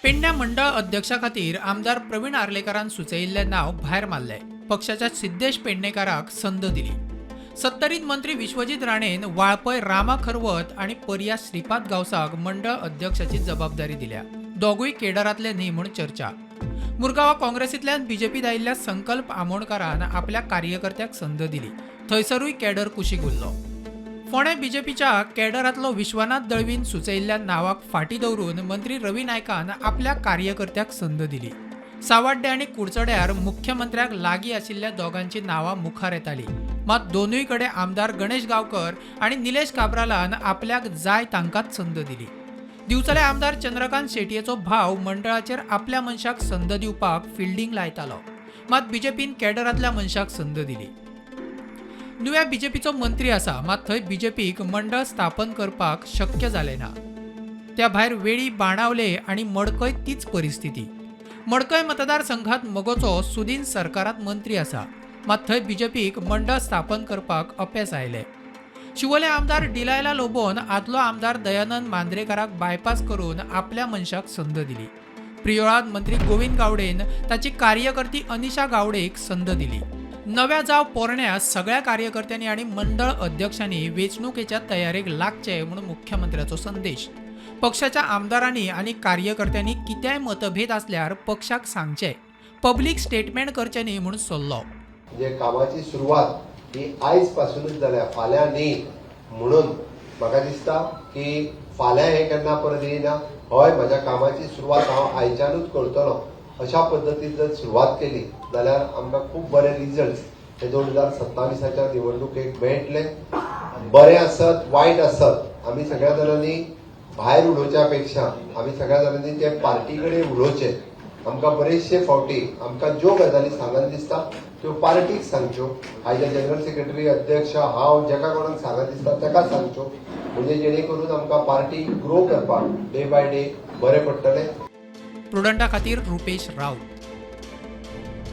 पेडण्या मंडळ अध्यक्षा खातीर आमदार प्रवीण आर्लेकरान सुचयिल्लें नाव भायर मारलें. पक्षाच्या सिद्धेश पेडणेकाराक संद दिली. सत्तरीत मंत्री विश्वजीत राणेन वाळपय रामा खरवत आणि पर्या श्रीपाद गावसाक मंडळ अध्यक्षाची जबाबदारी दिल्या. दोगूय केडरांतले न्ही म्हूण चर्चा. मुरगांवां काँग्रेसींतल्यान बीजेपीत आयिल्ल्या संकल्प आमोणकारान आपल्या कार्यकर्त्याक संद दिली. थंयसरूय केडर कुशीक उरलो. फोंडे बीजेपीच्या केडरांतलो विश्वनाथ दळवीन सुचयिल्ल्या नावाक फाटीं दवरून मंत्री रवी नायकान आपल्या कार्यकर्त्याक संद दिली. सावड्डे आनी कुडचड्यार मुख्यमंत्र्याक लागीं आशिल्ल्या दोगांची नावां मुखार येताली. मात दोनूय कडेन आमदार गणेश गांवकर आनी निलेश काब्रालान आपल्याक जाय तांकांच संद दिली. दिवचले आमदार चंद्रकांत शेटयेचो भाव मंडळाचेर आपल्या मनशाक संद दिवपाक फिल्डिंग लायतालो. मात बीजेपीन केडरांतल्या मनशाक संद दिली. नुव्या बीजेपीचो मंत्री आसा, मात थंय बीजेपीक मंडळ स्थापन करपाक शक्य जालें ना. त्या भायर वेळी बाणावले आनी मडकय तीच परिस्थिती. मडकय मतदारसंघात मगोचो सुदीन सरकारांत मंत्री आसा, मात थंय बीजेपीक मंडळ स्थापन करपाक अपेस आयले. शिवोले आमदार डिलायला लोबोन आदलो आमदार दयानंद मांद्रेकाराक बायपास करून आपल्या मनशाक संद दिली. प्रियोळांत मंत्री गोविंद गावडेन ताची कार्यकर्ती अनिशा गावडेक संद दिली. नव्या जाव पोरण्या सगळ्या कार्यकर्त्यांनी आणि मंडळ अध्यक्षांनी वेंचणुकेच्या तयारेक लागचे म्हणून मुख्यमंत्र्याचो संदेश. पक्षाच्या आमदारांनी आणि कार्यकर्त्यांनी कित्याय मतभेद असल्यार पक्षाक सांगचे. पब्लीक स्टेटमेंट करचे न्ही म्हणून सल्लो. जे कामाची सुरवात ही आयज पासूनच जाल्या, फाल्यां न्ही. म्हणून म्हाका दिसता की फाल्यां हे केन्ना परत येना. हय, म्हज्या कामाची सुरवात हांव आयच्यानूच करतलो अशा पद्दतीन जर सुरवात केली जाल्यार आमकां खूब बरे रिजल्ट हे 2027च्या निवडणुकेक मेळटले. बरे आसत वायट आसत, आमी सगळ्या जाणांनी भायर उलोवच्या पेक्षा आमी सगळ्या जाणांनी ते पार्टी कडेन उलोवचे. आमकां बरेचशे फावटी आमकां ज्यो गजाली सांगन दिसता त्यो पार्टीक सांगच्यो. आयचे जनरल सेक्रेटरी अध्यक्ष हांव जेका कोणाक सांगन दिसता तेका सांगच्यो, म्हणजे जेणे करून आमकां पार्टी ग्रो करपाक डे बाय डे बरें पडटलें. प्रुडंटा खातीर रुपेश राऊत.